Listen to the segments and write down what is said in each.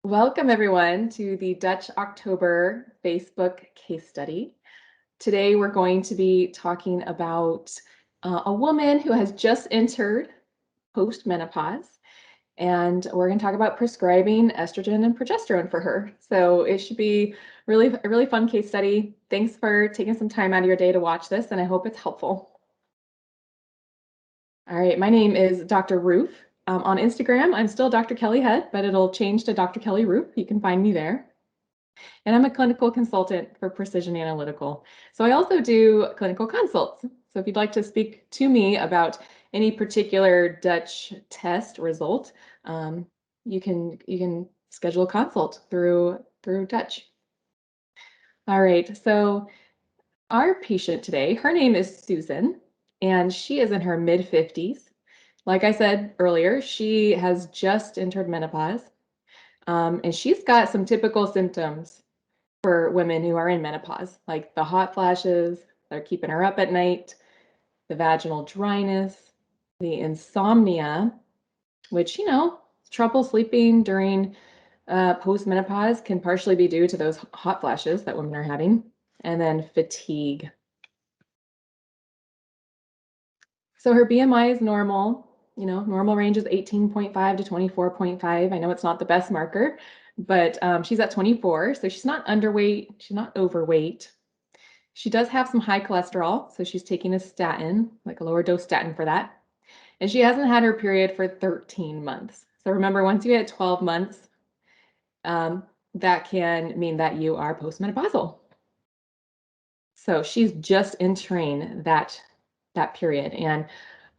Welcome everyone to the Dutch October Facebook case study. Today we're going to be talking about a woman who has just entered postmenopause, and we're going to talk about prescribing estrogen and progesterone for her. So it should be a really fun case study. Thanks for taking some time out of your day to watch this, and I hope it's helpful. All right, my name is Dr. Ruef. On Instagram, I'm still Dr. Kelly Head, but it'll change to Dr. Kelly Ruef. You can find me there. And I'm a clinical consultant for Precision Analytical. So I also do clinical consults. So if you'd like to speak to me about any particular Dutch test result, you can schedule a consult through Dutch. All right, so our patient today, her name is Susan, and she is in her mid-50s. Like I said earlier, she has just entered menopause, and she's got some typical symptoms for women who are in menopause, like the hot flashes that are keeping her up at night, the vaginal dryness, the insomnia, which, trouble sleeping during postmenopause can partially be due to those hot flashes that women are having, and then fatigue. So her BMI is normal. Normal range is 18.5 to 24.5. I know it's not the best marker, but she's at 24, so she's not underweight, she's not overweight. She does have some high cholesterol, so she's taking a statin, like a lower dose statin for that. And she hasn't had her period for 13 months. So remember, once you hit 12 months, that can mean that you are postmenopausal. So she's just entering that period. And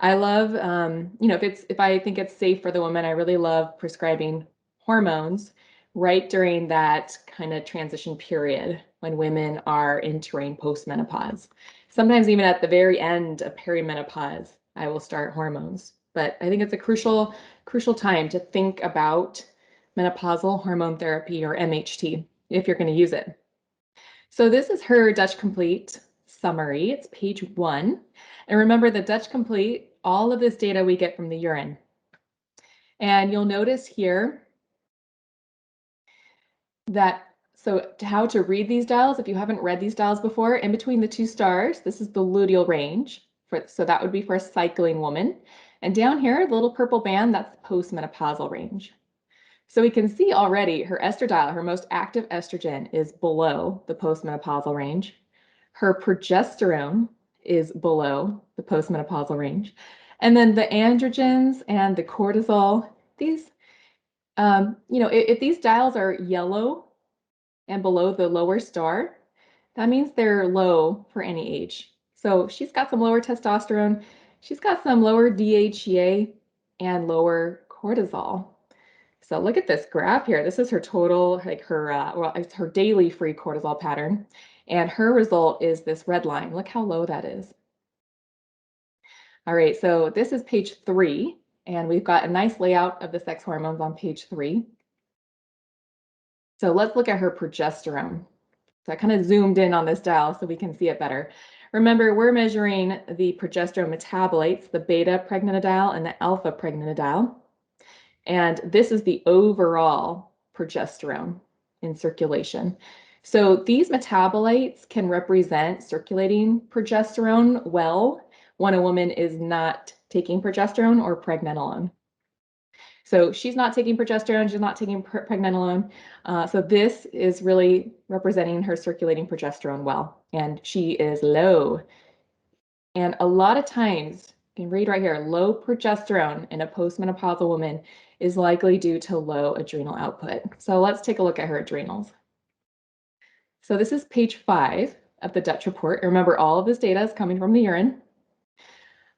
I love, if I think it's safe for the woman, I really love prescribing hormones right during that kind of transition period when women are entering postmenopause. Sometimes even at the very end of perimenopause, I will start hormones. But I think it's a crucial time to think about menopausal hormone therapy, or MHT, if you're going to use it. So this is her Dutch Complete summary. It's page 1. And remember, the Dutch Complete, all of this data we get from the urine. And you'll notice here that, so how to read these dials, if you haven't read these dials before, in between the two stars, this is the luteal range. So that would be for a cycling woman. And down here, the little purple band, that's the postmenopausal range. So we can see already her estradiol, her most active estrogen, is below the postmenopausal range. Her progesterone is below the postmenopausal range. And then the androgens and the cortisol, these, if these dials are yellow and below the lower star, that means they're low for any age. So she's got some lower testosterone, she's got some lower DHEA and lower cortisol. So look at this graph here. This is her total, like it's her daily free cortisol pattern. And her result is this red line. Look how low that is. All right, so this is page 3, and we've got a nice layout of the sex hormones on page 3. So let's look at her progesterone. So I kind of zoomed in on this dial so we can see it better. Remember, we're measuring the progesterone metabolites, the beta pregnanediol and the alpha pregnanediol. And this is the overall progesterone in circulation. So these metabolites can represent circulating progesterone well when a woman is not taking progesterone or pregnenolone. So she's not taking progesterone, she's not taking pregnenolone. So this is really representing her circulating progesterone well, and she is low. And a lot of times, you can read right here, low progesterone in a postmenopausal woman is likely due to low adrenal output. So let's take a look at her adrenals. So this is page 5 of the Dutch report. Remember, all of this data is coming from the urine.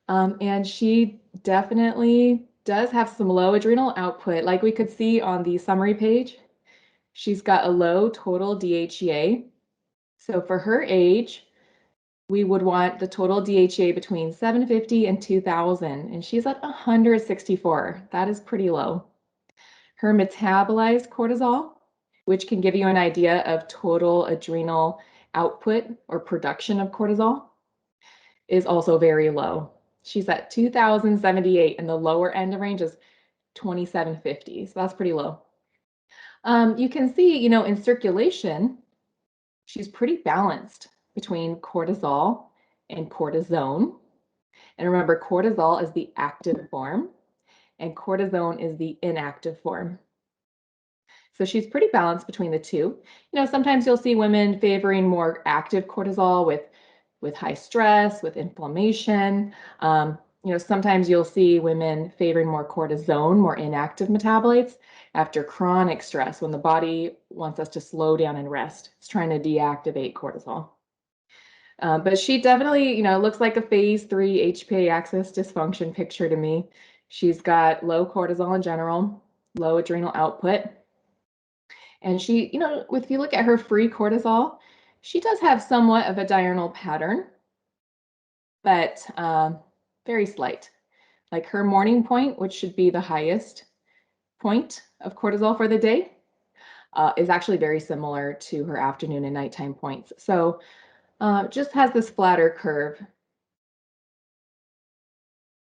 And she definitely does have some low adrenal output. Like we could see on the summary page, she's got a low total DHEA. So for her age, we would want the total DHEA between 750 and 2000, and she's at 164. That is pretty low. Her metabolized cortisol, which can give you an idea of total adrenal output or production of cortisol, is also very low. She's at 2078, and the lower end of range is 2750, so that's pretty low. You can see, in circulation, she's pretty balanced between cortisol and cortisone. And remember, cortisol is the active form and cortisone is the inactive form. So she's pretty balanced between the two. Sometimes you'll see women favoring more active cortisol with high stress, with inflammation. Sometimes you'll see women favoring more cortisone, more inactive metabolites after chronic stress when the body wants us to slow down and rest. It's trying to deactivate cortisol. But she definitely, looks like a phase 3 HPA axis dysfunction picture to me. She's got low cortisol in general, low adrenal output. And she, if you look at her free cortisol, she does have somewhat of a diurnal pattern, but very slight. Like her morning point, which should be the highest point of cortisol for the day, is actually very similar to her afternoon and nighttime points. So just has this flatter curve.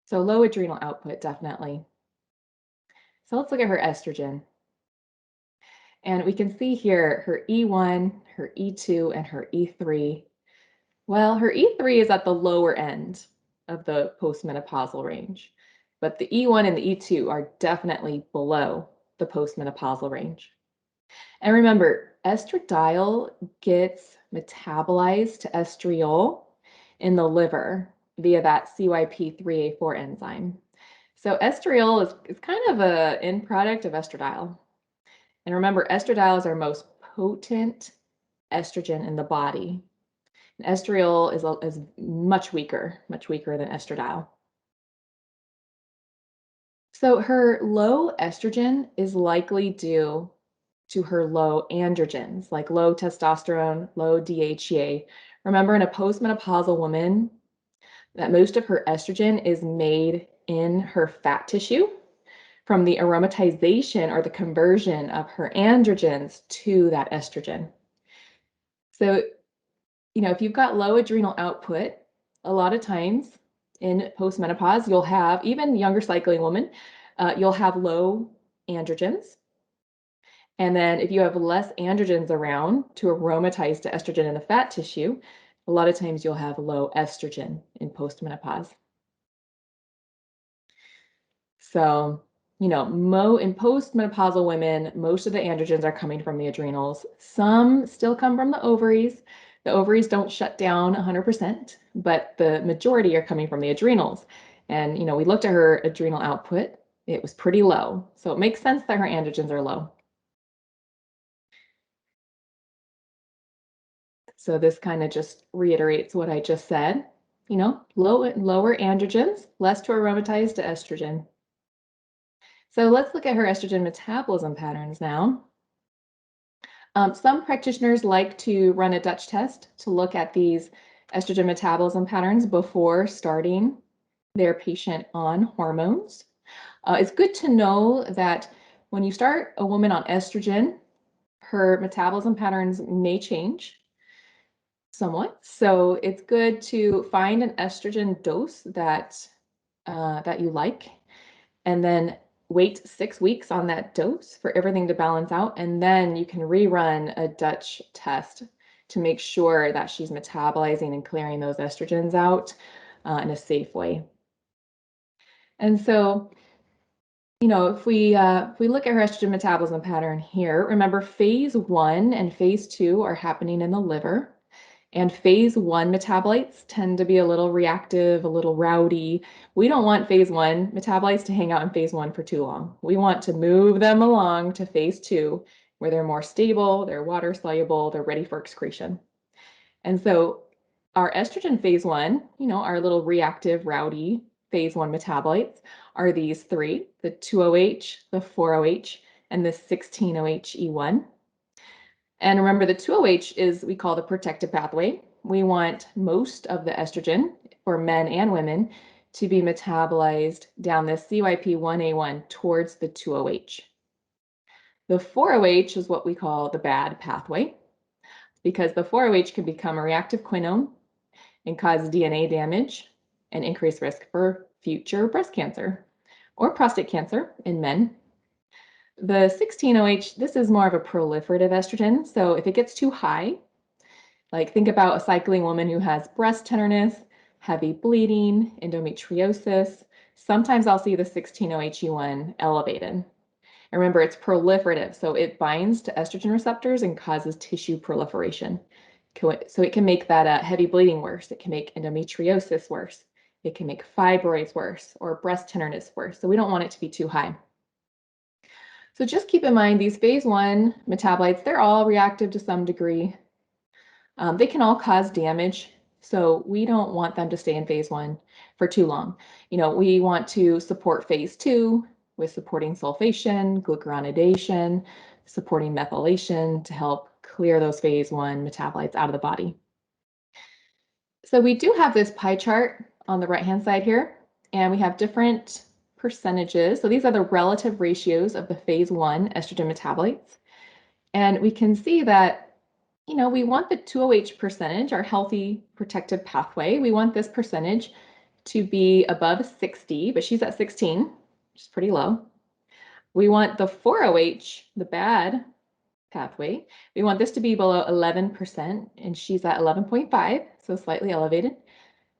So low adrenal output, definitely. So let's look at her estrogen. And we can see here her E1, her E2, and her E3. Well, her E3 is at the lower end of the postmenopausal range, but the E1 and the E2 are definitely below the postmenopausal range. And remember, estradiol gets metabolized to estriol in the liver via that CYP3A4 enzyme. So estriol is kind of an end product of estradiol. And remember, estradiol is our most potent estrogen in the body. And estriol is much weaker than estradiol. So her low estrogen is likely due to her low androgens, like low testosterone, low DHEA. Remember, in a postmenopausal woman, that most of her estrogen is made in her fat tissue from the aromatization or the conversion of her androgens to that estrogen. So, if you've got low adrenal output, a lot of times in postmenopause, you'll have, even younger cycling women, you'll have low androgens. And then if you have less androgens around to aromatize to estrogen in the fat tissue, a lot of times you'll have low estrogen in postmenopause. So, in postmenopausal women, most of the androgens are coming from the adrenals. Some still come from the ovaries. The ovaries don't shut down 100%, but the majority are coming from the adrenals. And, we looked at her adrenal output. It was pretty low. So it makes sense that her androgens are low. So this kind of just reiterates what I just said. Lower androgens, less to aromatize to estrogen. So let's look at her estrogen metabolism patterns now. Some practitioners like to run a Dutch test to look at these estrogen metabolism patterns before starting their patient on hormones. It's good to know that when you start a woman on estrogen, her metabolism patterns may change somewhat. So it's good to find an estrogen dose that you like, and then wait 6 weeks on that dose for everything to balance out, and then you can rerun a Dutch test to make sure that she's metabolizing and clearing those estrogens out in a safe way. And so, if we look at her estrogen metabolism pattern here, remember phase 1 and phase 2 are happening in the liver. And phase 1 metabolites tend to be a little reactive, a little rowdy. We don't want phase 1 metabolites to hang out in phase 1 for too long. We want to move them along to phase 2, where they're more stable, they're water soluble, they're ready for excretion. And so our estrogen phase 1, our little reactive, rowdy phase 1 metabolites are these three: the 2-OH, the 4-OH, and the 16-OH E1. And remember, the 2-OH is, we call the protective pathway. We want most of the estrogen for men and women to be metabolized down this CYP1A1 towards the 2-OH. The 4-OH is what we call the bad pathway, because the 4-OH can become a reactive quinone and cause DNA damage and increase risk for future breast cancer or prostate cancer in men. The 16-OH, this is more of a proliferative estrogen. So if it gets too high, like think about a cycling woman who has breast tenderness, heavy bleeding, endometriosis. Sometimes I'll see the 16-OHE1 elevated. And remember, it's proliferative, so it binds to estrogen receptors and causes tissue proliferation. So it can make that heavy bleeding worse. It can make endometriosis worse. It can make fibroids worse or breast tenderness worse. So we don't want it to be too high. So just keep in mind these phase 1 metabolites, they're all reactive to some degree. They can all cause damage, so we don't want them to stay in phase 1 for too long. We want to support phase 2 with supporting sulfation, glucuronidation, supporting methylation to help clear those phase 1 metabolites out of the body. So we do have this pie chart on the right-hand side here, and we have different percentages. So these are the relative ratios of the phase 1 estrogen metabolites. And we can see that we want the 2OH percentage, our healthy protective pathway. We want this percentage to be above 60, but she's at 16, which is pretty low. We want the 4OH, the bad pathway, we want this to be below 11%, and she's at 11.5, so slightly elevated.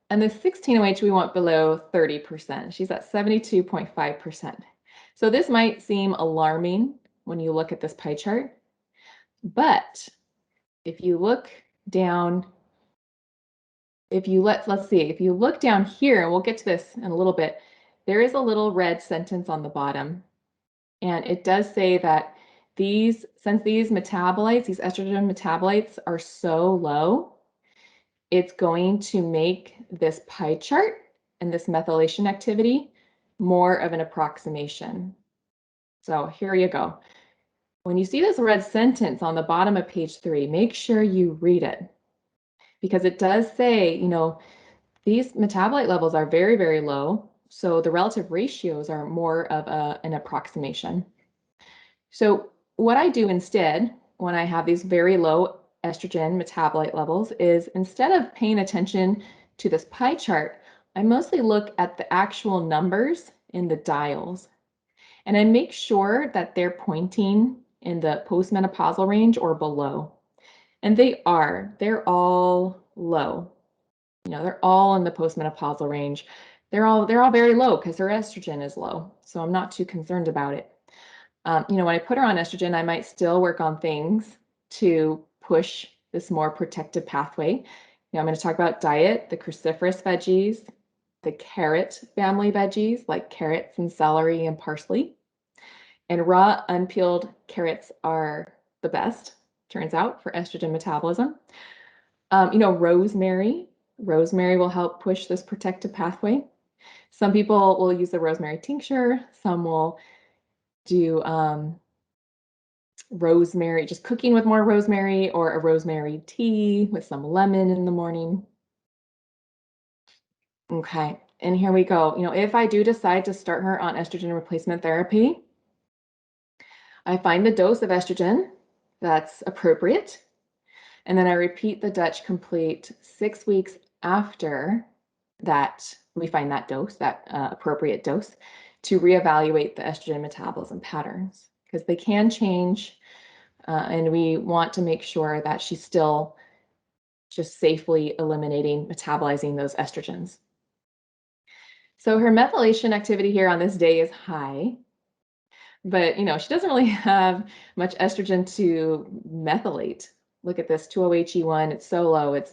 And the 16OH we want below 30%. She's at 72.5%. So this might seem alarming when you look at this pie chart, but if you look down, if you look down here, and we'll get to this in a little bit, there is a little red sentence on the bottom. And it does say that since these metabolites, these estrogen metabolites are so low, it's going to make this pie chart and this methylation activity more of an approximation. So here you go. When you see this red sentence on the bottom of page 3, make sure you read it, because it does say, these metabolite levels are very, very low. So the relative ratios are more of an approximation. So what I do instead when I have these very low estrogen metabolite levels is, instead of paying attention to this pie chart, I mostly look at the actual numbers in the dials. And I make sure that they're pointing in the postmenopausal range or below. And they're all low. They're all in the postmenopausal range. They're all very low because her estrogen is low. So I'm not too concerned about it. When I put her on estrogen, I might still work on things to push this more protective pathway. I'm going to talk about diet, the cruciferous veggies, the carrot family veggies like carrots and celery and parsley. And raw, unpeeled carrots are the best, turns out, for estrogen metabolism. Rosemary. Rosemary will help push this protective pathway. Some people will use the rosemary tincture. Some will do rosemary, just cooking with more rosemary, or a rosemary tea with some lemon in the morning. Okay, and here we go. If I do decide to start her on estrogen replacement therapy, I find the dose of estrogen that's appropriate, and then I repeat the Dutch complete 6 weeks after that we find that dose, that appropriate dose, to reevaluate the estrogen metabolism patterns, because they can change, and we want to make sure that she's still just safely eliminating, metabolizing those estrogens. So her methylation activity here on this day is high, but she doesn't really have much estrogen to methylate. Look at this 2OHE1, it's so low, it's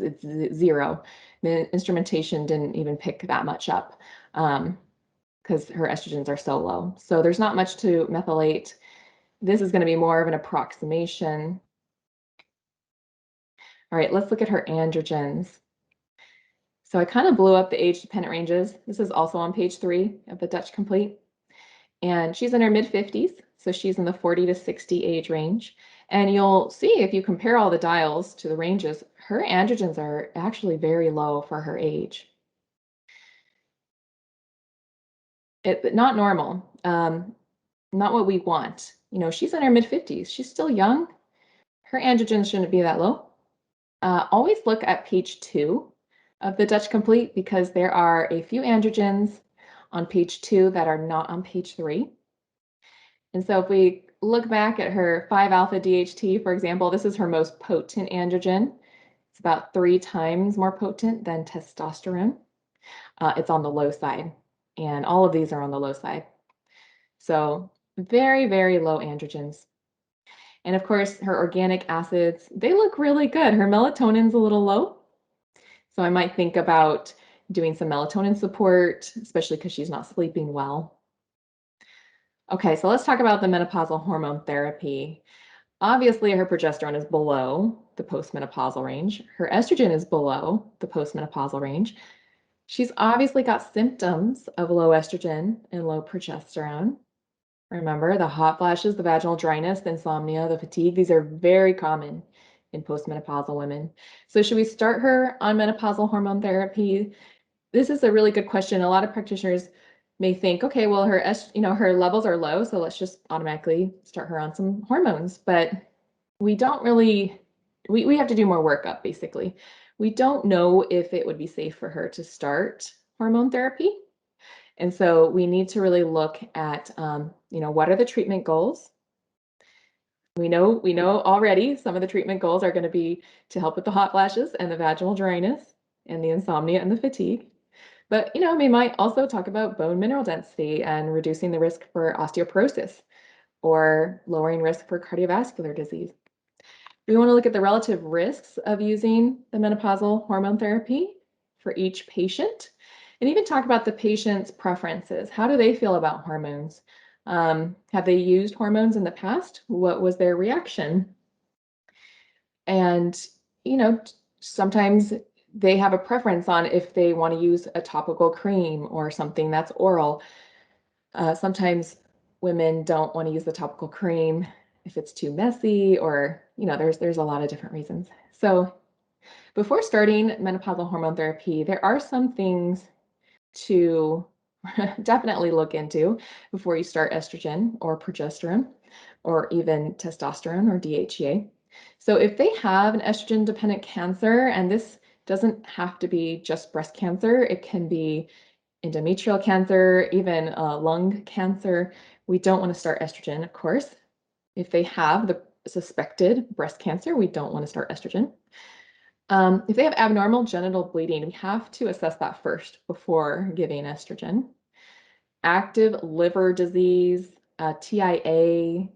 0. The instrumentation didn't even pick that much up because her estrogens are so low. So there's not much to methylate. This is going to be more of an approximation. All right, let's look at her androgens. So I kind of blew up the age-dependent ranges. This is also on page 3 of the Dutch Complete. And she's in her mid-50s, so she's in the 40 to 60 age range. And you'll see, if you compare all the dials to the ranges, her androgens are actually very low for her age. Not normal, not what we want. She's in her mid-50s. She's still young. Her androgens shouldn't be that low. Always look at page 2 of the Dutch Complete, because there are a few androgens on page 2 that are not on page 3. And so if we look back at her 5-alpha DHT, for example, this is her most potent androgen. It's about 3 times more potent than testosterone. It's on the low side, and all of these are on the low side. So very, very low androgens. And of course, her organic acids, they look really good. Her melatonin's a little low. So I might think about doing some melatonin support, especially because she's not sleeping well. Okay, so let's talk about the menopausal hormone therapy. Obviously, her progesterone is below the postmenopausal range. Her estrogen is below the postmenopausal range. She's obviously got symptoms of low estrogen and low progesterone. Remember, the hot flashes, the vaginal dryness, the insomnia, the fatigue, these are very common in postmenopausal women. So should we start her on menopausal hormone therapy? This is a really good question. A lot of practitioners may think, okay, well, her levels are low, so let's just automatically start her on some hormones. But we don't really, we have to do more workup, basically. We don't know if it would be safe for her to start hormone therapy. And so we need to really look at, what are the treatment goals? We know already some of the treatment goals are going to be to help with the hot flashes and the vaginal dryness and the insomnia and the fatigue. But, we might also talk about bone mineral density and reducing the risk for osteoporosis or lowering risk for cardiovascular disease. We want to look at the relative risks of using the menopausal hormone therapy for each patient and even talk about the patient's preferences. How do they feel about hormones? Have they used hormones in the past? What was their reaction? And, sometimes they have a preference on if they want to use a topical cream or something that's oral. Sometimes women don't want to use the topical cream if it's too messy, or there's a lot of different reasons. So before starting menopausal hormone therapy, there are some things to definitely look into before you start estrogen or progesterone or even testosterone or DHEA. So if they have an estrogen dependent cancer, and this doesn't have to be just breast cancer, it can be endometrial cancer, even lung cancer, we don't want to start estrogen, of course. If they have the suspected breast cancer, we don't want to start estrogen. If they have abnormal genital bleeding, we have to assess that first before giving estrogen. Active liver disease, TIA,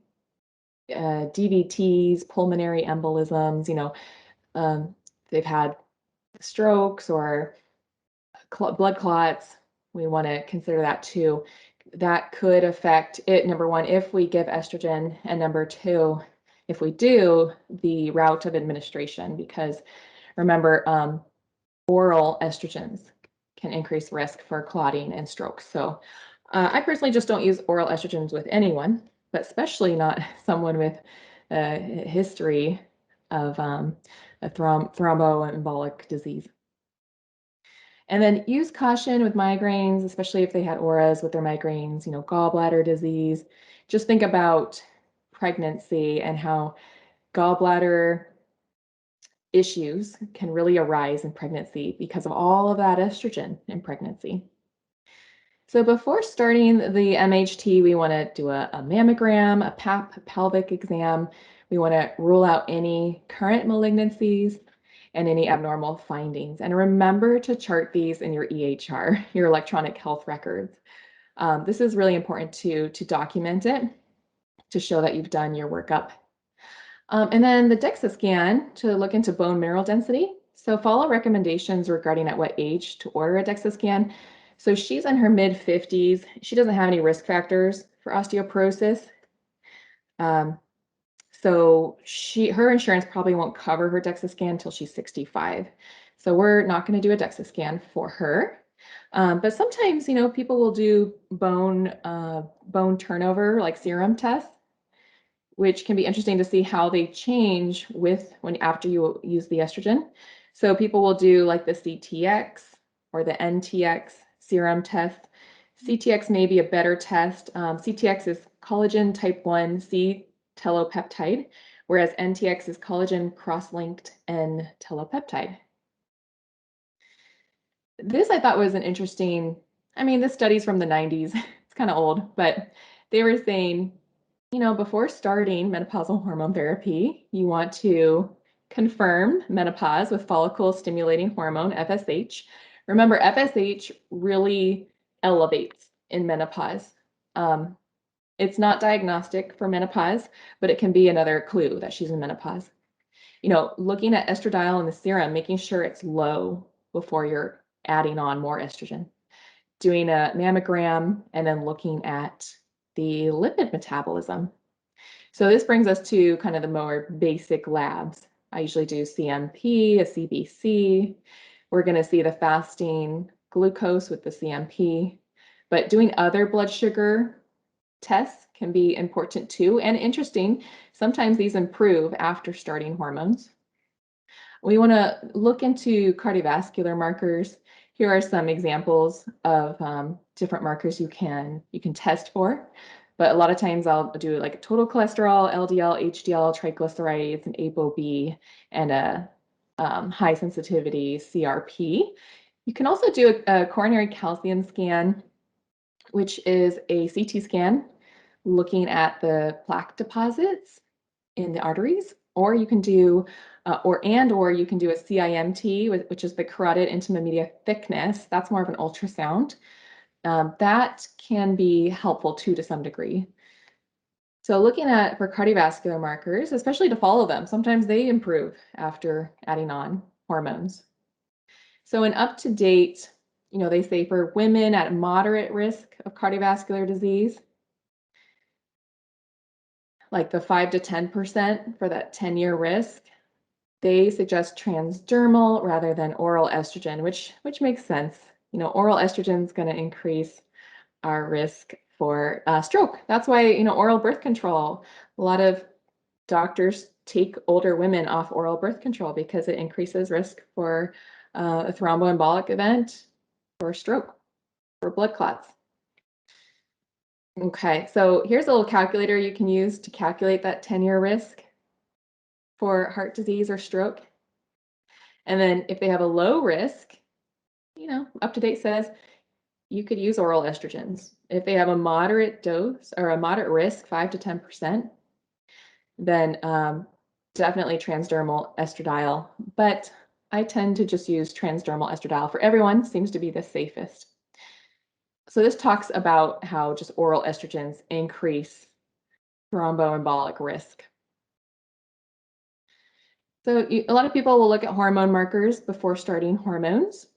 DVTs, pulmonary embolisms, they've had strokes or blood clots, we want to consider that too. That could affect it, number one, if we give estrogen, and number two, if we do, the route of administration, because remember, oral estrogens can increase risk for clotting and stroke. So I personally just don't use oral estrogens with anyone, but especially not someone with a history of a thromboembolic disease. And then use caution with migraines, especially if they had auras with their migraines, gallbladder disease. Just think about pregnancy and how gallbladder issues can really arise in pregnancy because of all of that estrogen in pregnancy. So before starting the MHT, we want to do a mammogram, a PAP, pelvic exam. We want to rule out any current malignancies and any abnormal findings. And remember to chart these in your EHR, your electronic health records. This is really important to document it, to show that you've done your workup. And then the DEXA scan to look into bone mineral density. So follow recommendations regarding at what age to order a DEXA scan. So she's in her mid 50s. She doesn't have any risk factors for osteoporosis. So her insurance probably won't cover her DEXA scan until she's 65. So we're not going to do a DEXA scan for her. But sometimes, people will do bone turnover, like serum tests, which can be interesting to see how they change after you use the estrogen. So people will do like the CTX or the NTX serum test. CTX may be a better test. CTX is collagen type 1C telepeptide, whereas NTX is collagen cross-linked N telepeptide. This I thought was an interesting, this study's from the 90s. It's kind of old, but they were saying Before starting menopausal hormone therapy, you want to confirm menopause with follicle stimulating hormone, FSH. Remember, FSH really elevates in menopause. Um, it's not diagnostic for menopause, but it can be another clue that she's in menopause. Looking at estradiol in the serum, making sure it's low before you're adding on more estrogen. Doing a mammogram and then looking at the lipid metabolism. So this brings us to kind of the more basic labs. I usually do CMP, a CBC. We're going to see the fasting glucose with the CMP, but doing other blood sugar tests can be important too. And interesting, sometimes these improve after starting hormones. We want to look into cardiovascular markers. Here are some examples of different markers you can test for. But a lot of times I'll do like total cholesterol, LDL, HDL, triglycerides, and ApoB, and a high sensitivity CRP. You can also do a coronary calcium scan, which is a CT scan looking at the plaque deposits in the arteries, or you can do or you can do a CIMT, which is the carotid intima media thickness. That's more of an ultrasound. That can be helpful too to some degree. So looking at for cardiovascular markers, especially to follow them, sometimes they improve after adding on hormones. So an up-to-date, they say for women at moderate risk of cardiovascular disease, like the 5 to 10% for that 10-year risk, they suggest transdermal rather than oral estrogen, which makes sense. Oral estrogen is going to increase our risk for stroke. That's why, oral birth control, a lot of doctors take older women off oral birth control because it increases risk for a thromboembolic event, for stroke, for blood clots. Okay, so here's a little calculator you can use to calculate that 10-year risk for heart disease or stroke. And then if they have a low risk, up to date says you could use oral estrogens. If they have a moderate dose or a moderate risk, 5 to 10%, then definitely transdermal estradiol. But I tend to just use transdermal estradiol for everyone, seems to be the safest. So this talks about how just oral estrogens increase thromboembolic risk. So a lot of people will look at hormone markers before starting hormones.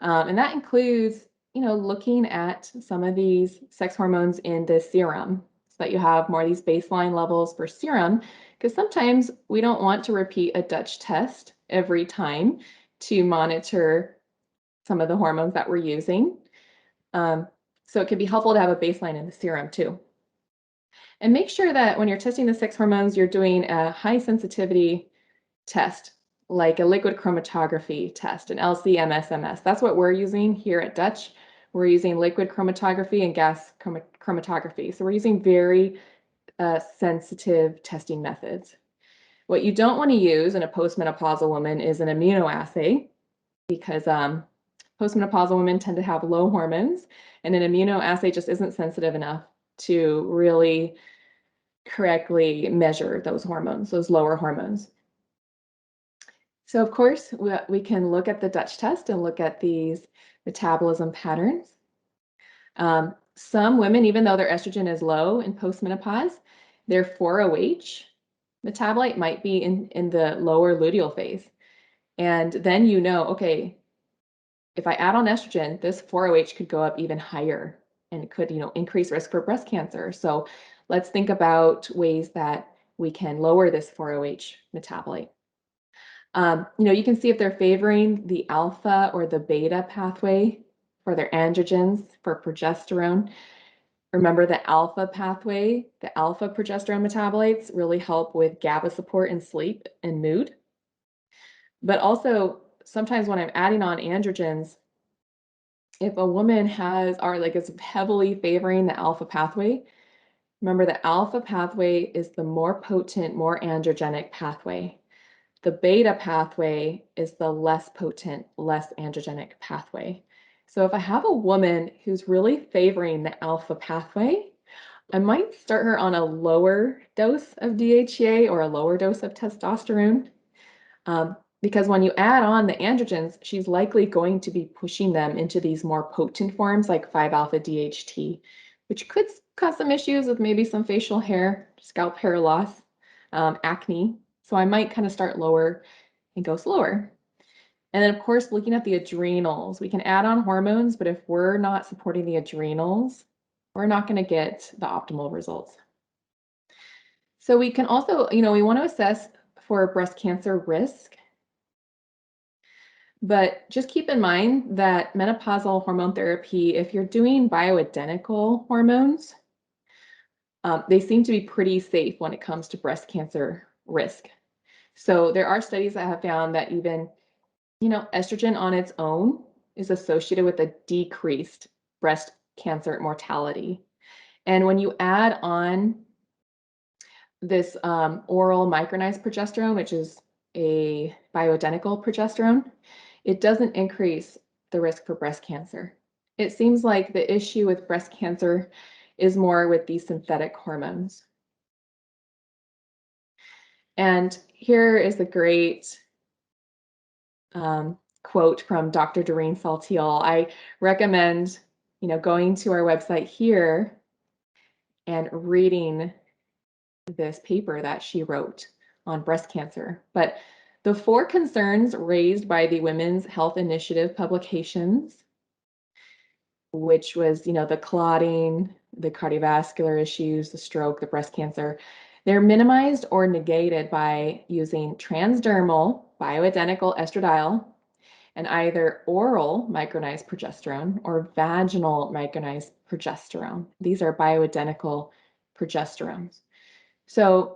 And that includes, looking at some of these sex hormones in the serum so that you have more of these baseline levels for serum, because sometimes we don't want to repeat a Dutch test every time to monitor some of the hormones that we're using. So it can be helpful to have a baseline in the serum too. And make sure that when you're testing the sex hormones, you're doing a high sensitivity test, like a liquid chromatography test, an LC-MS-MS. That's what we're using here at Dutch. We're using liquid chromatography and gas chromatography. So we're using very sensitive testing methods. What you don't want to use in a postmenopausal woman is an immunoassay, because postmenopausal women tend to have low hormones, and an immunoassay just isn't sensitive enough to really correctly measure those hormones, those lower hormones. So of course, we can look at the Dutch test and look at these metabolism patterns. Some women, even though their estrogen is low in postmenopause, their 4-OH metabolite might be in the lower luteal phase. And then okay, if I add on estrogen, this 4-OH could go up even higher and it could, increase risk for breast cancer. So let's think about ways that we can lower this 4-OH metabolite. You can see if they're favoring the alpha or the beta pathway for their androgens, for progesterone. Remember the alpha pathway, the alpha progesterone metabolites really help with GABA support in sleep and mood. But also sometimes when I'm adding on androgens, if a woman is heavily favoring the alpha pathway, remember the alpha pathway is the more potent, more androgenic pathway. The beta pathway is the less potent, less androgenic pathway. So if I have a woman who's really favoring the alpha pathway, I might start her on a lower dose of DHEA or a lower dose of testosterone. Because when you add on the androgens, she's likely going to be pushing them into these more potent forms like 5-alpha DHT, which could cause some issues with maybe some facial hair, scalp hair loss, acne. So I might kind of start lower and go slower. And then, of course, looking at the adrenals, we can add on hormones, but if we're not supporting the adrenals, we're not going to get the optimal results. So we can also, we want to assess for breast cancer risk. But just keep in mind that menopausal hormone therapy, if you're doing bioidentical hormones, they seem to be pretty safe when it comes to breast cancer risk. So there are studies that have found that even, estrogen on its own is associated with a decreased breast cancer mortality. And when you add on this oral micronized progesterone, which is a bioidentical progesterone, it doesn't increase the risk for breast cancer. It seems like the issue with breast cancer is more with these synthetic hormones. And here is a great quote from Dr. Doreen Saltiel. I recommend, going to our website here and reading this paper that she wrote on breast cancer. But the 4 concerns raised by the Women's Health Initiative publications, which was, the clotting, the cardiovascular issues, the stroke, the breast cancer, they're minimized or negated by using transdermal bioidentical estradiol and either oral micronized progesterone or vaginal micronized progesterone. These are bioidentical progesterones. So,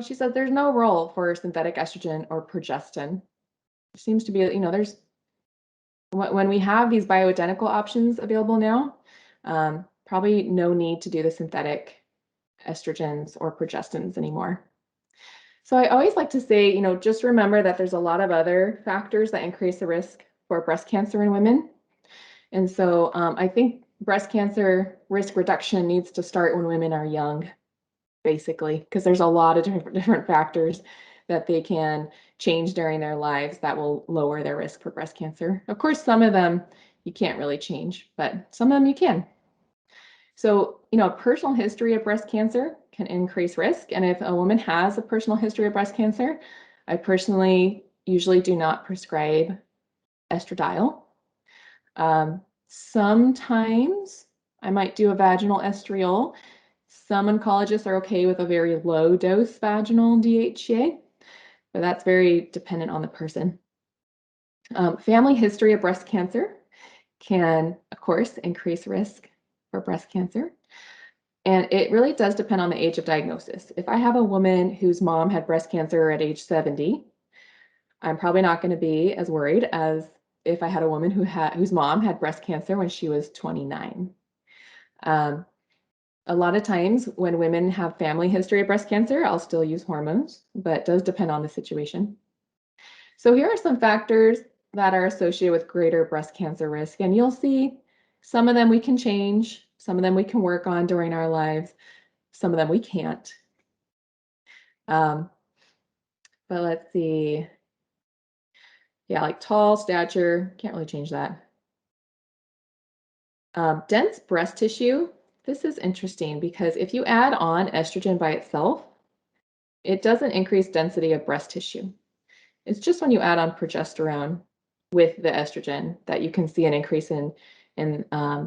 she said there's no role for synthetic estrogen or progestin. It seems to be, there's, when we have these bioidentical options available now, probably no need to do the synthetic estrogens or progestins anymore. So I always like to say, just remember that there's a lot of other factors that increase the risk for breast cancer in women. And so I think breast cancer risk reduction needs to start when women are young, basically, because there's a lot of different factors that they can change during their lives that will lower their risk for breast cancer. Of course, some of them you can't really change, but some of them you can. So, a personal history of breast cancer can increase risk. And if a woman has a personal history of breast cancer, I personally usually do not prescribe estradiol. Sometimes I might do a vaginal estriol. Some oncologists are okay with a very low dose vaginal DHEA, but that's very dependent on the person. Family history of breast cancer can, of course, increase risk for breast cancer. And it really does depend on the age of diagnosis. If I have a woman whose mom had breast cancer at age 70, I'm probably not going to be as worried as if I had a woman whose mom had breast cancer when she was 29. A lot of times when women have family history of breast cancer, I'll still use hormones, but it does depend on the situation. So here are some factors that are associated with greater breast cancer risk. And you'll see some of them we can change, some of them we can work on during our lives, some of them we can't. But let's see. Yeah, like tall, stature, can't really change that. Dense breast tissue. This is interesting because if you add on estrogen by itself, it doesn't increase density of breast tissue. It's just when you add on progesterone with the estrogen that you can see an increase in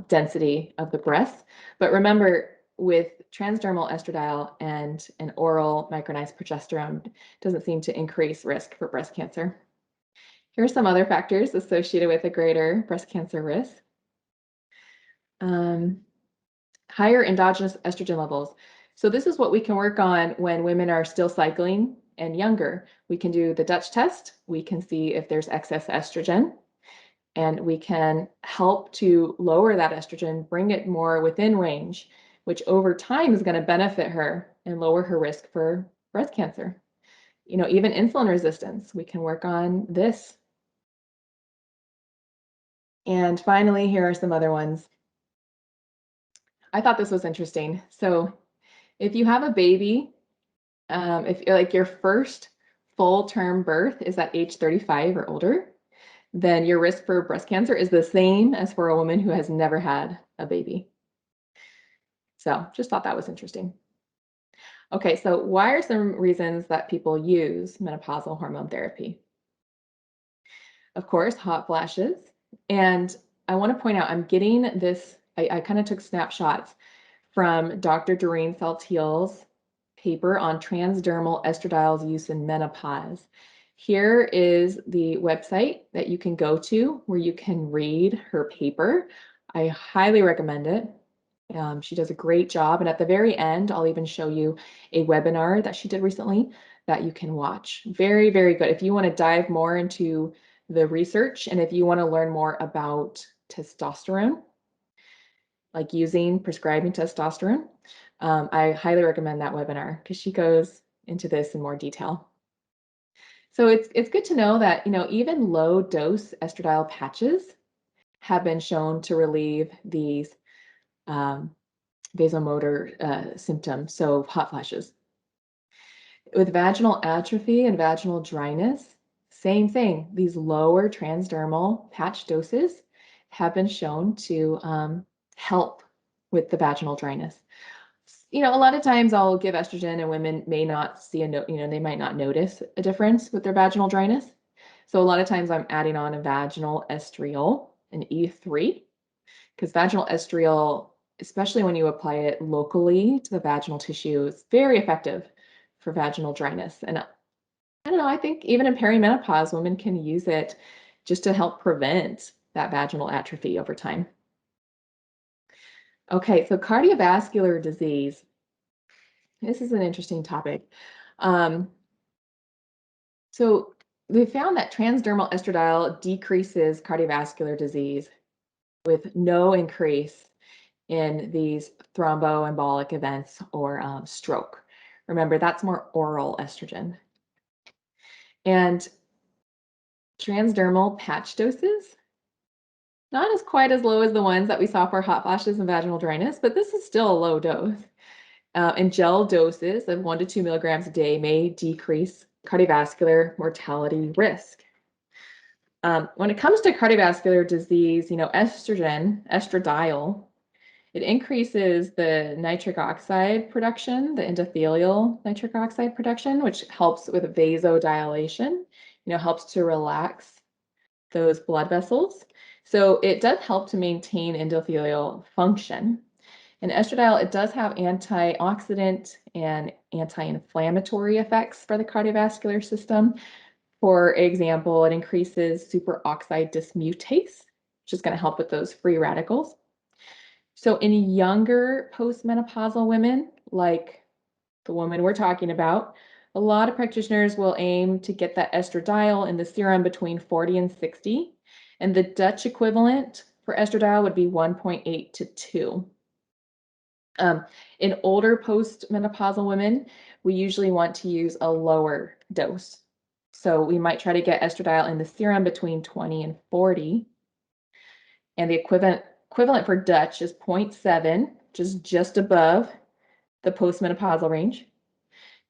density of the breast. But remember, with transdermal estradiol and an oral micronized progesterone, it doesn't seem to increase risk for breast cancer. Here are some other factors associated with a greater breast cancer risk. Higher endogenous estrogen levels. So this is what we can work on when women are still cycling and younger. We can do the Dutch test. We can see if there's excess estrogen, and we can help to lower that estrogen, bring it more within range, which over time is going to benefit her and lower her risk for breast cancer. Even insulin resistance, we can work on this. And finally, here are some other ones. I thought this was interesting. So if you have a baby, if like your first full term birth is at age 35 or older, then your risk for breast cancer is the same as for a woman who has never had a baby. So just thought that was interesting. Okay, so why are some reasons that people use menopausal hormone therapy? Of course, hot flashes. And I want to point out, I'm getting this, I kind of took snapshots from Dr. Doreen Saltiel's paper on transdermal estradiols use in menopause. Here is the website that you can go to where you can read her paper. I highly recommend it. She does a great job. And at the very end, I'll even show you a webinar that she did recently that you can watch. Very, very good. If you want to dive more into the research and if you want to learn more about testosterone, like using prescribing testosterone, I highly recommend that webinar because she goes into this in more detail. So it's good to know that, even low dose estradiol patches have been shown to relieve these um, vasomotor symptoms, so hot flashes. With vaginal atrophy and vaginal dryness, same thing. These lower transdermal patch doses have been shown to help with the vaginal dryness. A lot of times I'll give estrogen and women may not see they might not notice a difference with their vaginal dryness. So a lot of times I'm adding on a vaginal estriol, an E3, because vaginal estriol, especially when you apply it locally to the vaginal tissue, is very effective for vaginal dryness. And I don't know, I think even in perimenopause, women can use it just to help prevent that vaginal atrophy over time. Okay, so cardiovascular disease. This is an interesting topic. Um, so they found that transdermal estradiol decreases cardiovascular disease with no increase in these thromboembolic events or stroke. Remember, that's more oral estrogen. And transdermal patch doses, not as quite as low as the ones that we saw for hot flashes and vaginal dryness, but this is still a low dose. And gel doses of 1 to 2 milligrams a day may decrease cardiovascular mortality risk. When it comes to cardiovascular disease, estradiol, it increases the nitric oxide production, the endothelial nitric oxide production, which helps with vasodilation, helps to relax those blood vessels. So it does help to maintain endothelial function. And estradiol, it does have antioxidant and anti-inflammatory effects for the cardiovascular system. For example, it increases superoxide dismutase, which is going to help with those free radicals. So in younger postmenopausal women, like the woman we're talking about, a lot of practitioners will aim to get that estradiol in the serum between 40 and 60. And the Dutch equivalent for estradiol would be 1.8 to 2. In older postmenopausal women, we usually want to use a lower dose. So we might try to get estradiol in the serum between 20 and 40. And the equivalent for Dutch is 0.7, which is just above the postmenopausal range,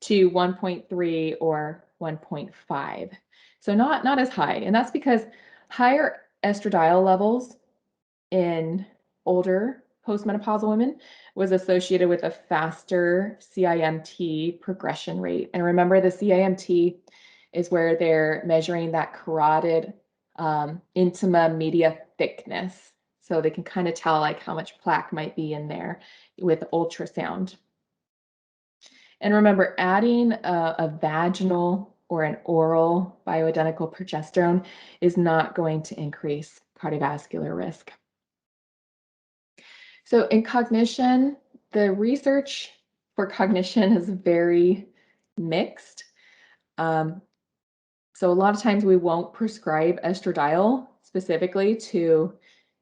to 1.3 or 1.5. So not as high. And that's because higher estradiol levels in older postmenopausal women was associated with a faster CIMT progression rate. And remember, the CIMT is where they're measuring that carotid intima media thickness. So they can kind of tell like how much plaque might be in there with ultrasound. And remember, adding a vaginal or an oral bioidentical progesterone is not going to increase cardiovascular risk. So in cognition, the research for cognition is very mixed. So a lot of times we won't prescribe estradiol specifically to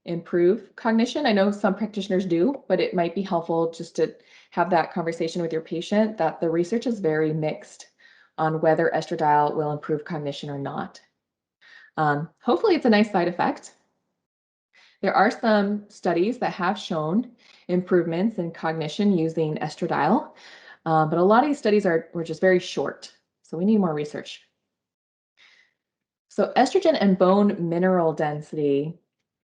improve cognition. I know some practitioners do, but it might be helpful just to have that conversation with your patient that the research is very mixed on whether estradiol will improve cognition or not. Hopefully it's a nice side effect. There are some studies that have shown improvements in cognition using estradiol. But a lot of these studies were just very short, so we need more research. So estrogen and bone mineral density.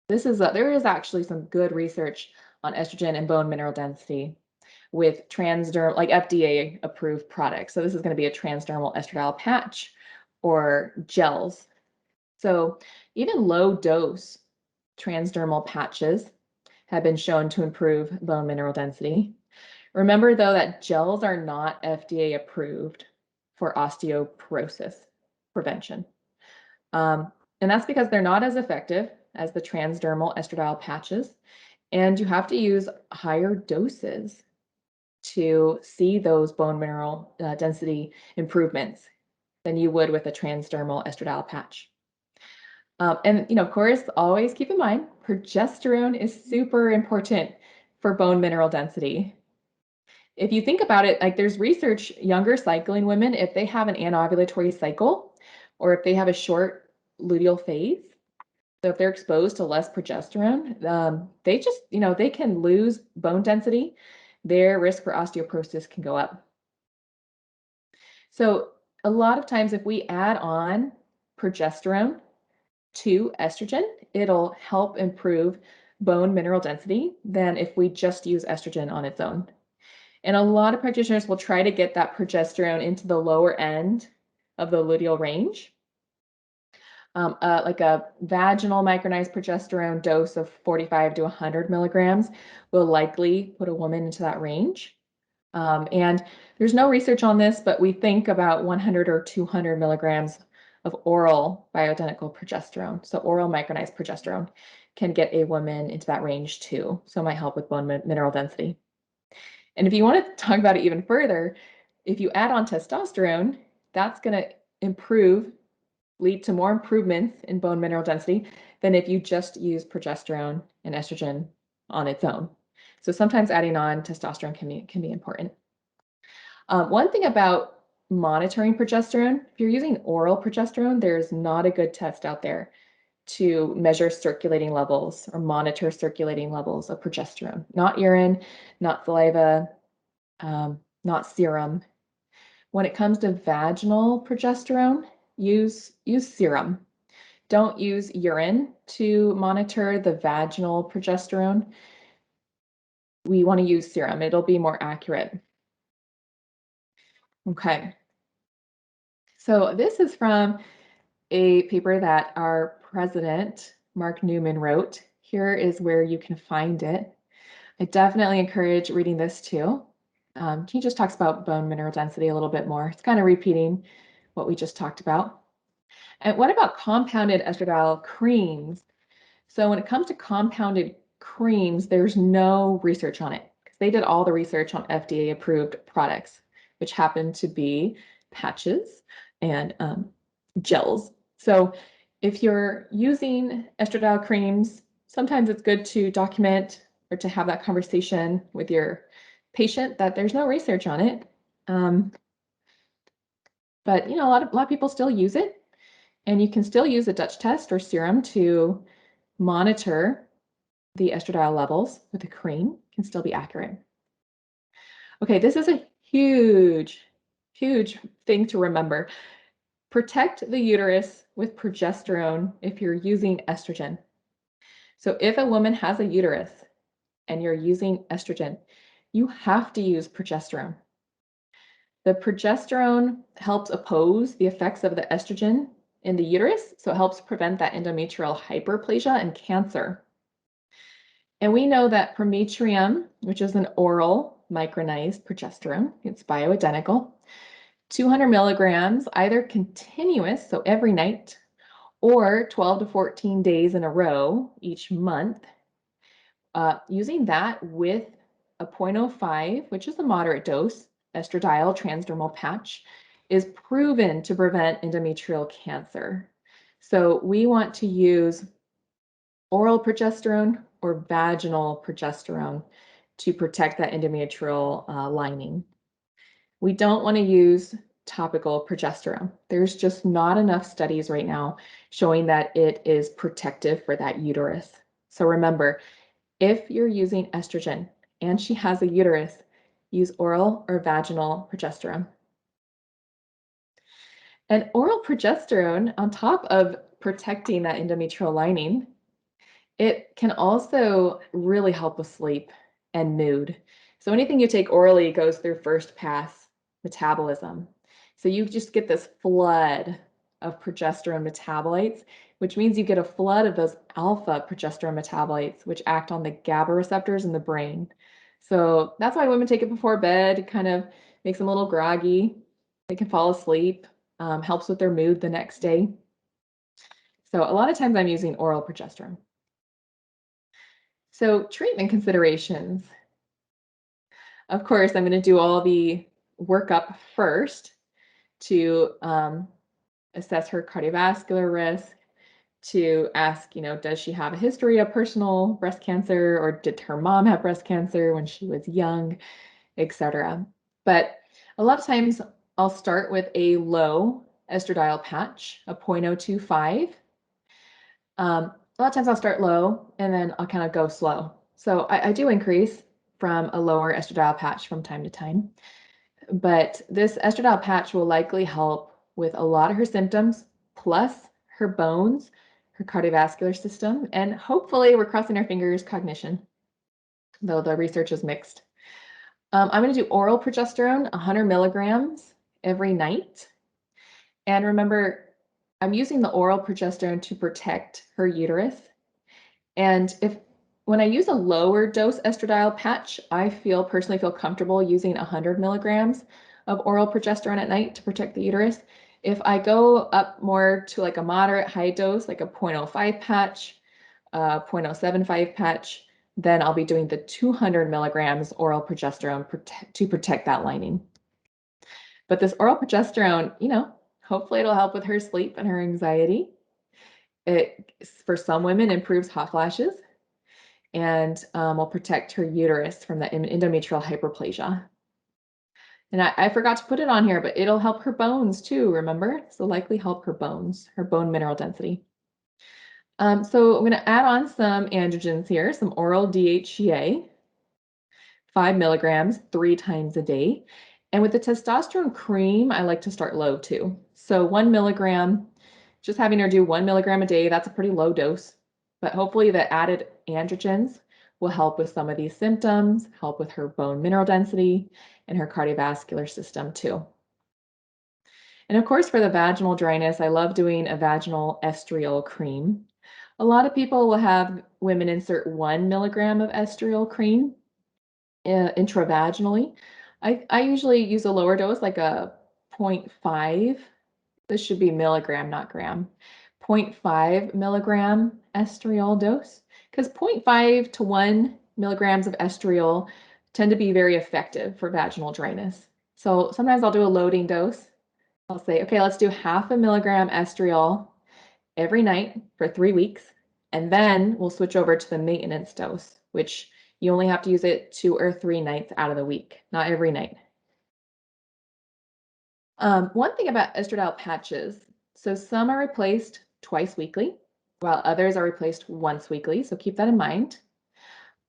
There is actually some good research on estrogen and bone mineral density with transdermal, like FDA approved products. So this is going to be a transdermal estradiol patch or gels. So even low dose transdermal patches have been shown to improve bone mineral density. Remember though that gels are not FDA approved for osteoporosis prevention. And that's because they're not as effective as the transdermal estradiol patches, and you have to use higher doses to see those bone mineral density improvements than you would with a transdermal estradiol patch. And of course, always keep in mind, progesterone is super important for bone mineral density. If you think about it, like there's research, younger cycling women, if they have an anovulatory cycle or if they have a short luteal phase, so if they're exposed to less progesterone, they just, they can lose bone density. Their risk for osteoporosis can go up. So a lot of times if we add on progesterone to estrogen, it'll help improve bone mineral density than if we just use estrogen on its own. And a lot of practitioners will try to get that progesterone into the lower end of the luteal range. Like a vaginal micronized progesterone dose of 45 to 100 milligrams will likely put a woman into that range. And there's no research on this, but we think about 100 or 200 milligrams of oral bioidentical progesterone. So oral micronized progesterone can get a woman into that range too. So it might help with bone mineral density. And if you want to talk about it even further, if you add on testosterone, that's going to lead to more improvements in bone mineral density than if you just use progesterone and estrogen on its own. So sometimes adding on testosterone can be important. One thing about monitoring progesterone, if you're using oral progesterone, there's not a good test out there to measure circulating levels or monitor circulating levels of progesterone. Not urine, not saliva, not serum. When it comes to vaginal progesterone, use serum. Don't use urine to monitor the vaginal progesterone. We want to use serum. It'll be more accurate. Okay. So this is from a paper that our president, Mark Newman, wrote. Here is where you can find it. I definitely encourage reading this too. He just talks about bone mineral density a little bit more. It's kind of repeating what we just talked about. And what about compounded estradiol creams? So when it comes to compounded creams, there's no research on it because they did all the research on FDA approved products, which happen to be patches and gels. So if you're using estradiol creams, sometimes it's good to document or to have that conversation with your patient that there's no research on it. But a lot of people still use it, and you can still use a Dutch test or serum to monitor the estradiol levels with a cream. It can still be accurate. Okay, this is a huge thing to remember. Protect the uterus with progesterone if you're using estrogen. So if a woman has a uterus and you're using estrogen, you have to use progesterone. The progesterone helps oppose the effects of the estrogen in the uterus, so it helps prevent that endometrial hyperplasia and cancer. And we know that Prometrium, which is an oral micronized progesterone, it's bioidentical, 200 milligrams, either continuous, so every night, or 12 to 14 days in a row each month. Using that with a 0.05, which is a moderate dose, estradiol transdermal patch, is proven to prevent endometrial cancer. So we want to use oral progesterone or vaginal progesterone to protect that endometrial lining. We don't want to use topical progesterone. There's just not enough studies right now showing that it is protective for that uterus. So remember, if you're using estrogen and she has a uterus, use oral or vaginal progesterone. And oral progesterone, on top of protecting that endometrial lining, it can also really help with sleep and mood. So anything you take orally goes through first pass metabolism. So you just get this flood of progesterone metabolites, which means you get a flood of those alpha progesterone metabolites, which act on the GABA receptors in the brain. So that's why women take it before bed. It kind of makes them a little groggy. They can fall asleep, helps with their mood the next day. So a lot of times I'm using oral progesterone. So treatment considerations. Of course, I'm going to do all the workup first to assess her cardiovascular risk, to ask, does she have a history of personal breast cancer, or did her mom have breast cancer when she was young, etc. But a lot of times I'll start with a low estradiol patch, a 0.025. A lot of times I'll start low and then I'll kind of go slow. So I do increase from a lower estradiol patch from time to time. But this estradiol patch will likely help with a lot of her symptoms, plus her bones, her cardiovascular system, and hopefully, we're crossing our fingers, cognition, though the research is mixed. I'm going to do oral progesterone, 100 milligrams every night. And remember, I'm using the oral progesterone to protect her uterus. And when I use a lower dose estradiol patch, I personally feel comfortable using 100 milligrams of oral progesterone at night to protect the uterus. If I go up more to like a moderate high dose, like a 0.05 patch, 0.075 patch, then I'll be doing the 200 milligrams oral progesterone to protect that lining. But this oral progesterone, hopefully it'll help with her sleep and her anxiety. It, for some women, improves hot flashes and will protect her uterus from the endometrial hyperplasia. And I forgot to put it on here, but it'll help her bones too, remember? So likely help her bones, her bone mineral density. So I'm going to add on some androgens here, some oral DHEA, 5 milligrams 3 times a day. And with the testosterone cream, I like to start low too. So 1 milligram, just having her do 1 milligram a day, that's a pretty low dose. But hopefully the added androgens will help with some of these symptoms, help with her bone mineral density and her cardiovascular system too. And of course, for the vaginal dryness, I love doing a vaginal estriol cream. A lot of people will have women insert 1 milligram of estriol cream intravaginally. I usually use a lower dose, like a 0.5. This should be milligram, not gram. 0.5 milligram estriol dose, because 0.5 to 1 milligrams of estriol tend to be very effective for vaginal dryness. So sometimes I'll do a loading dose. I'll say, okay, let's do 0.5 milligram estriol every night for 3 weeks, and then we'll switch over to the maintenance dose, which you only have to use it 2 or 3 nights out of the week, not every night. One thing about estradiol patches, so some are replaced twice weekly, while others are replaced once weekly. So keep that in mind.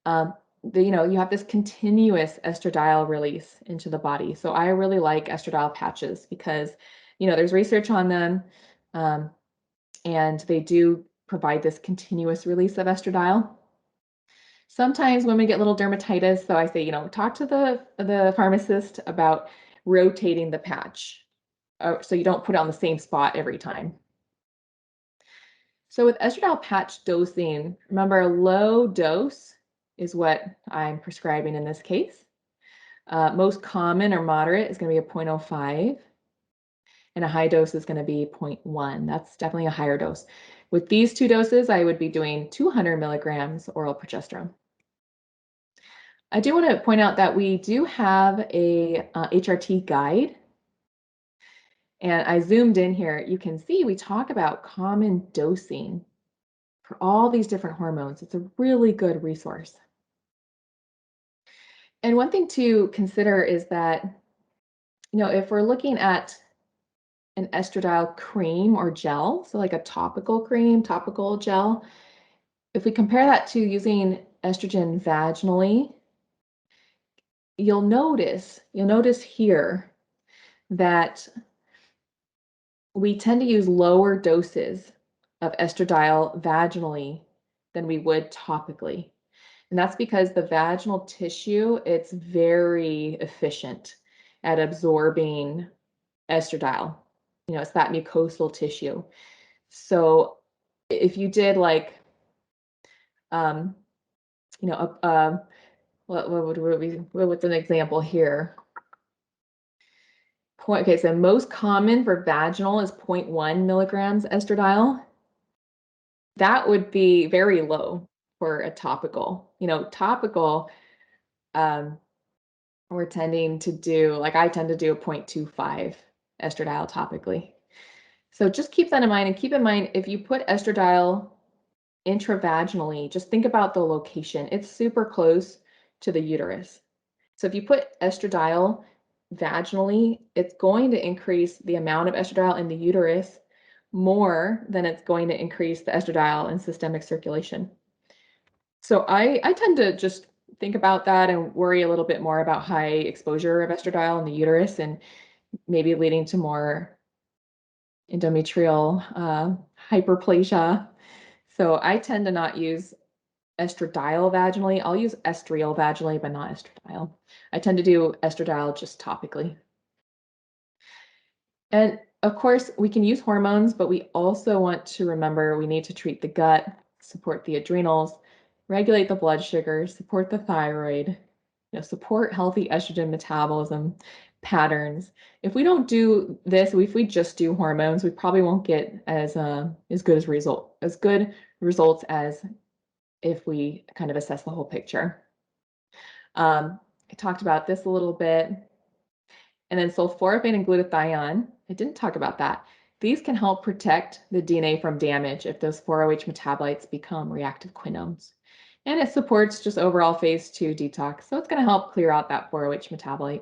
You have this continuous estradiol release into the body. So I really like estradiol patches because, there's research on them, and they do provide this continuous release of estradiol. Sometimes women get little dermatitis, so I say, talk to the pharmacist about rotating the patch, so you don't put it on the same spot every time. So with estradiol patch dosing, remember a low dose is what I'm prescribing in this case. Most common or moderate is going to be a 0.05, and a high dose is going to be 0.1. That's definitely a higher dose. With these 2 doses, I would be doing 200 milligrams oral progesterone. I do want to point out that we do have a HRT guide, and I zoomed in here. You can see we talk about common dosing for all these different hormones. It's a really good resource. And one thing to consider is that, if we're looking at an estradiol cream or gel, so like a topical cream, topical gel, if we compare that to using estrogen vaginally, you'll notice here that we tend to use lower doses of estradiol vaginally than we would topically. And that's because the vaginal tissue, it's very efficient at absorbing estradiol. It's that mucosal tissue. So if you did like, what's an example here? Okay, so most common for vaginal is 0.1 milligrams estradiol. That would be very low for a topical. Topical, we're tending to do, like I tend to do a 0.25 estradiol topically. So just keep that in mind, and keep in mind, if you put estradiol intravaginally, just think about the location. It's super close to the uterus. So if you put estradiol vaginally, it's going to increase the amount of estradiol in the uterus more than it's going to increase the estradiol in systemic circulation. So I tend to just think about that and worry a little bit more about high exposure of estradiol in the uterus and maybe leading to more endometrial hyperplasia. So I tend to not use estradiol vaginally. I'll use estriol vaginally, but not estradiol. I tend to do estradiol just topically. And of course, we can use hormones, but we also want to remember we need to treat the gut, support the adrenals, regulate the blood sugar, support the thyroid, support healthy estrogen metabolism patterns. If we don't do this, if we just do hormones, we probably won't get as good results as if we kind of assess the whole picture. I talked about this a little bit. And then sulforaphane and glutathione, I didn't talk about that. These can help protect the DNA from damage if those 4-OH metabolites become reactive quinones. And it supports just overall phase 2 detox. So it's going to help clear out that 4-OH metabolite.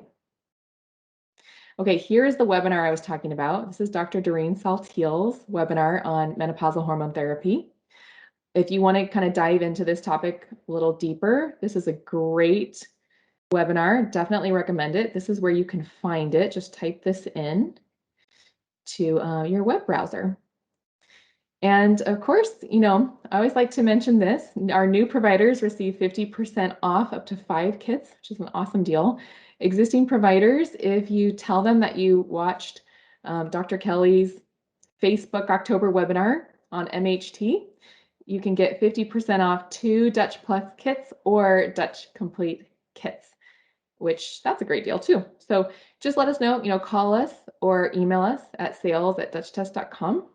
Okay, here's the webinar I was talking about. This is Dr. Doreen Saltiel's webinar on menopausal hormone therapy. If you want to kind of dive into this topic a little deeper, this is a great webinar. Definitely recommend it. This is where you can find it. Just type this in to your web browser. And of course, I always like to mention this. Our new providers receive 50% off up to 5 kits, which is an awesome deal. Existing providers, if you tell them that you watched Dr. Kelly's Facebook October webinar on MHT, you can get 50% off 2 Dutch Plus kits or Dutch Complete kits, which that's a great deal too. So just let us know, call us or email us at sales@dutchtest.com.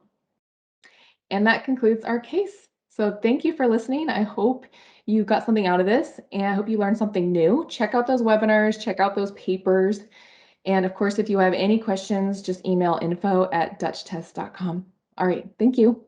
And that concludes our case. So thank you for listening. I hope you got something out of this, and I hope you learned something new. Check out those webinars, check out those papers. And of course, if you have any questions, just email info@dutchtest.com. All right, thank you.